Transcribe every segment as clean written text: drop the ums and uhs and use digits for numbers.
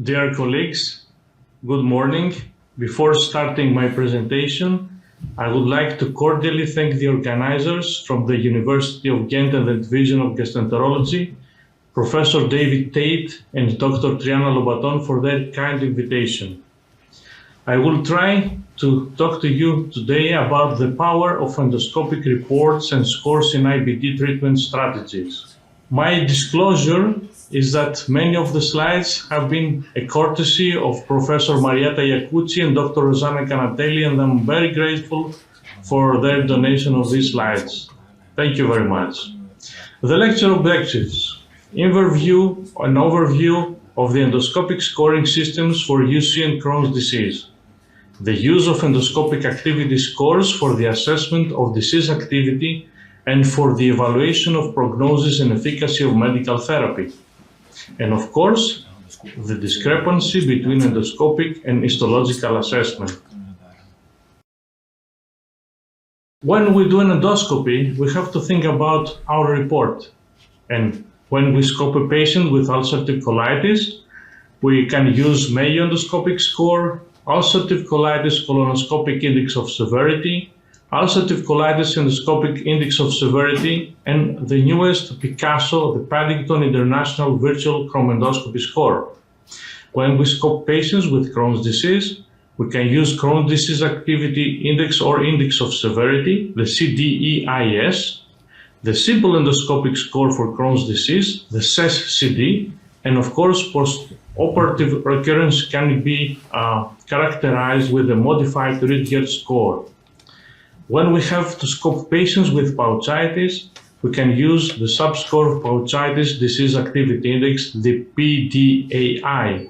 Dear colleagues, good morning. Before starting my presentation, I would like to cordially thank the organizers from the University of Ghent and the Division of Gastroenterology, Professor David Tate and Dr. Triana Lobaton for their kind invitation. I will try to talk to you today about the power of endoscopic reports and scores in IBD treatment strategies. My disclosure is that many of the slides have been a courtesy of Professor Marietta Iacucci and Dr. Rosanna Canatelli, and I'm very grateful for their donation of these slides. Thank you very much. The lecture objectives: an overview of the endoscopic scoring systems for UC and Crohn's disease, the use of endoscopic activity scores for the assessment of disease activity and for the evaluation of prognosis and efficacy of medical therapy, and of course, the discrepancy between endoscopic and histological assessment. When we do an endoscopy, we have to think about our report. And when we scope a patient with ulcerative colitis, we can use Mayo endoscopic score, ulcerative colitis colonoscopic index of severity, ulcerative colitis endoscopic index of severity, and the newest Picasso, the Paddington International Virtual Chromendoscopy score. When we scope patients with Crohn's disease, we can use Crohn's disease activity index or index of severity, the CDEIS, the simple endoscopic score for Crohn's disease, the CES-CD, and of course, post-operative recurrence can be characterized with a modified Rutgeerts score. When we have to scope patients with pouchitis, we can use the subscore of pouchitis disease activity index, the PDAI.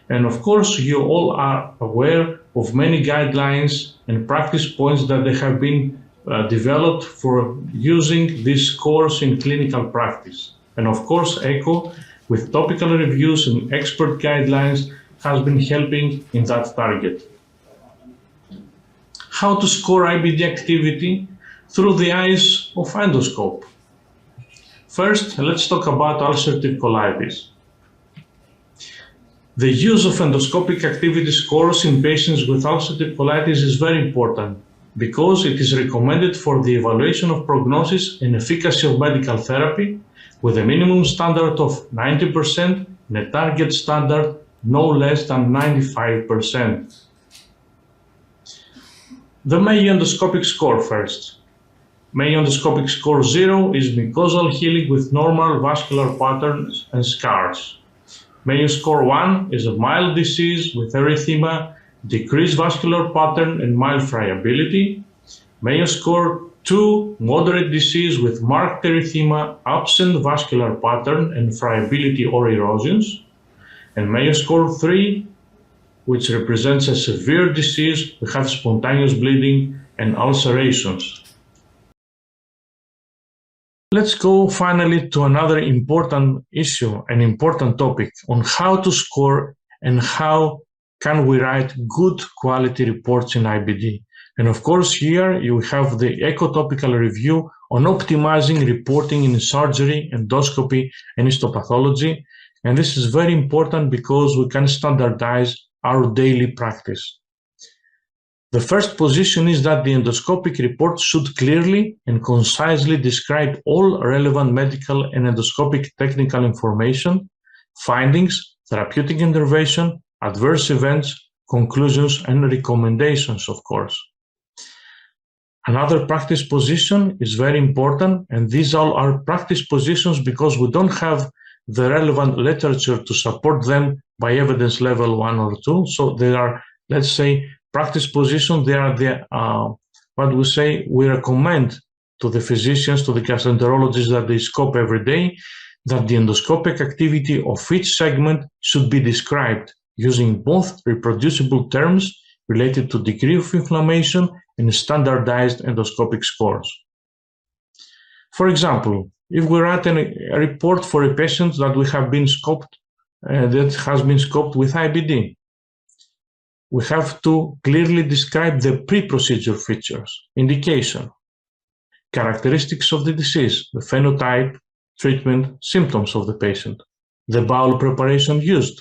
And of course, you all are aware of many guidelines and practice points that they have been developed for using these scores in clinical practice. And of course, ECHO, with topical reviews and expert guidelines, has been helping in that target. How to score IBD activity through the eyes of endoscope. First, let's talk about ulcerative colitis. The use of endoscopic activity scores in patients with ulcerative colitis is very important because it is recommended for the evaluation of prognosis and efficacy of medical therapy with a minimum standard of 90% and a target standard no less than 95%. The Mayo endoscopic score first. Mayo endoscopic score 0 is mucosal healing with normal vascular patterns and scars. Mayo score 1 is a mild disease with erythema, decreased vascular pattern and mild friability. Mayo score 2, moderate disease with marked erythema, absent vascular pattern and friability or erosions. And Mayo score 3, which represents a severe disease, we have spontaneous bleeding and ulcerations. Let's go finally to another important issue, an important topic on how to score and how can we write good quality reports in IBD. And of course, here you have the ECHO topical review on optimizing reporting in surgery, endoscopy, and histopathology. And this is very important because we can standardize our daily practice. The first position is that the endoscopic report should clearly and concisely describe all relevant medical and endoscopic technical information, findings, therapeutic intervention, adverse events, conclusions, and recommendations, of course. Another practice position is very important, and these all are practice positions because we don't have the relevant literature to support them by evidence level 1 or 2. So they are, let's say, practice positions. They are the, we recommend to the physicians, to the gastroenterologists that they scope every day, that the endoscopic activity of each segment should be described using both reproducible terms related to degree of inflammation and standardized endoscopic scores. For example, if we write a report for a patient that we have been scoped, that has been scoped with IBD, we have to clearly describe the pre-procedure features, indication, characteristics of the disease, the phenotype, treatment, symptoms of the patient, the bowel preparation used,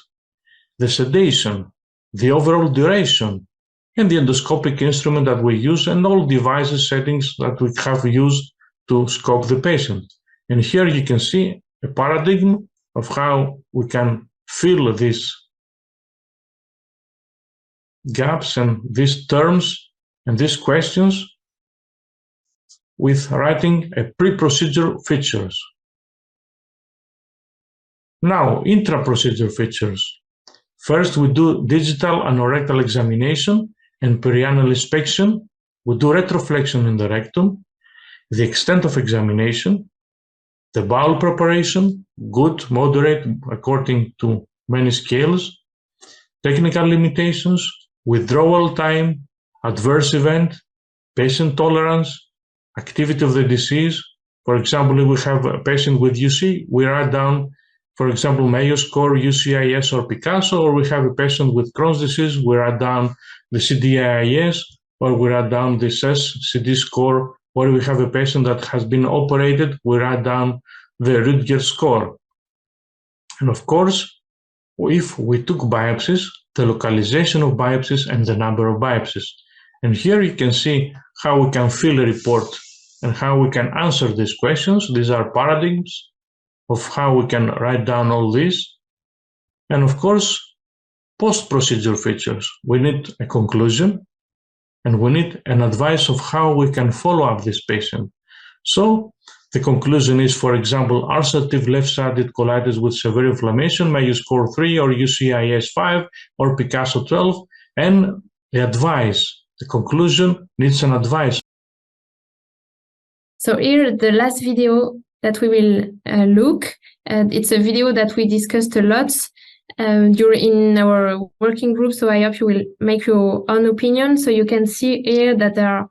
the sedation, the overall duration, and the endoscopic instrument that we use, and all devices settings that we have used to scope the patient. And here you can see a paradigm of how we can fill these gaps and these terms and these questions with writing a pre-procedure features. Now, intra-procedure features. First, we do digital anorectal examination and perianal inspection. We do retroflexion in the rectum, the extent of examination, the bowel preparation, good, moderate, according to many scales, technical limitations, withdrawal time, adverse event, patient tolerance, activity of the disease. For example, if we have a patient with UC, we write down, for example, Mayo score, UCIS, or Picasso, or we have a patient with Crohn's disease, we write down the CDIS, or we write down the CES-CD score, or we have a patient that has been operated, we write down the Rutgeerts score. And of course, if we took biopsies, the localization of biopsies and the number of biopsies. And here you can see how we can fill a report and how we can answer these questions. These are paradigms of how we can write down all this. And of course, post-procedure features. We need a conclusion and we need an advice of how we can follow up this patient. So the conclusion is, for example, ulcerative left-sided colitis with severe inflammation, Mayo score 3 or UCIS 5 or Picasso 12, and the advice. The conclusion needs an advice. So here, the last video that we will look, it's a video that we discussed a lot during our working group, so I hope you will make your own opinion. So you can see here that there are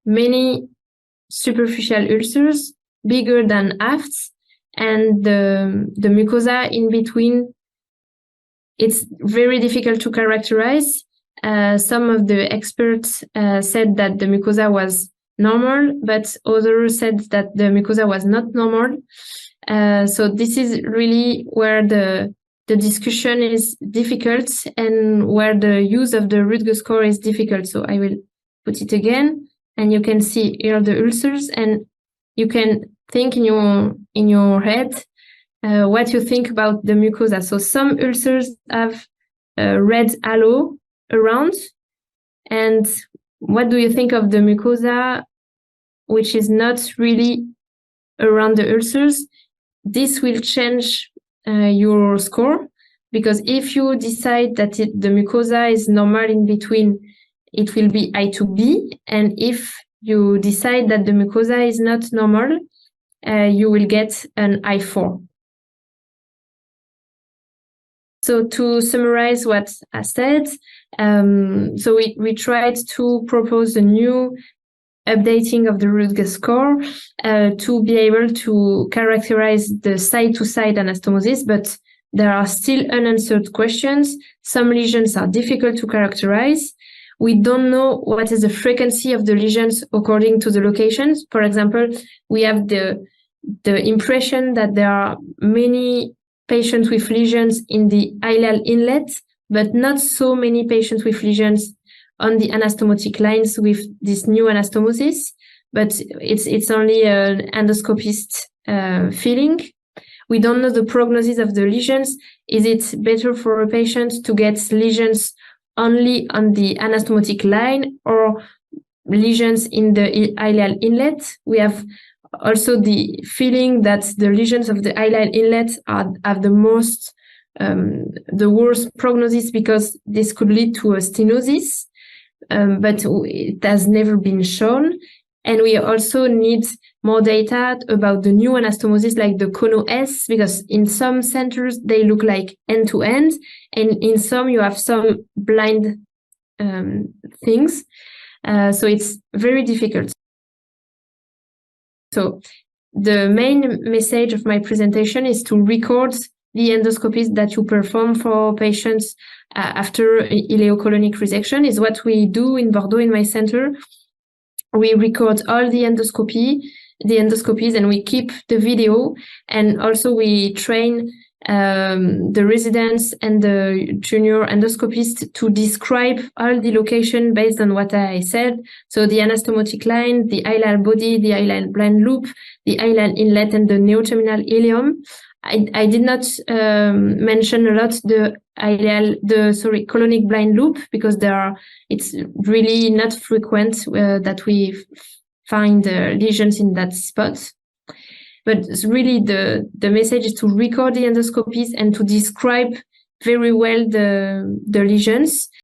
many superficial ulcers, bigger than afts, and the mucosa in between, it's very difficult to characterize. Some of the experts said that the mucosa was normal, but others said that the mucosa was not normal. So this is really where the discussion is difficult and where the use of the Rutgeerts score is difficult. So I will put it again, and you can see here the ulcers, and you can think in your head what you think about the mucosa. So some ulcers have red halo around, and what do you think of the mucosa which is not really around the ulcers? This will change your score, because if you decide that the mucosa is normal in between, it will be I2B, and if you decide that the mucosa is not normal, you will get an I4. So to summarize what I said, so we tried to propose a new updating of the Rutgeerts score to be able to characterize the side-to-side anastomosis, but there are still unanswered questions. Some lesions are difficult to characterize. We don't know what is the frequency of the lesions according to the locations. For example, we have the impression that there are many patients with lesions in the ileal inlet, but not so many patients with lesions on the anastomotic lines with this new anastomosis, but it's only an endoscopist feeling. We don't know the prognosis of the lesions. Is it better for a patient to get lesions only on the anastomotic line or lesions in the ileal inlet? We have also the feeling that the lesions of the ileal inlet have the worst prognosis, because this could lead to a stenosis. But it has never been shown. And we also need more data about the new anastomosis, like the Kono S, because in some centers they look like end-to-end, and in some you have some blind things. So it's very difficult. So the main message of my presentation is to record the endoscopies that you perform for patients after ileocolonic resection. Is what we do in Bordeaux in my center. We record all the endoscopies, and we keep the video, and also we train the residents and the junior endoscopists to describe all the location based on what I said. So the anastomotic line, the ileal body, the ileal blind loop, the ileal inlet, and the neoterminal ileum. I did not mention a lot the colonic blind loop, because it's really not frequent that we find lesions in that spot. But really the message is to record the endoscopies and to describe very well the lesions.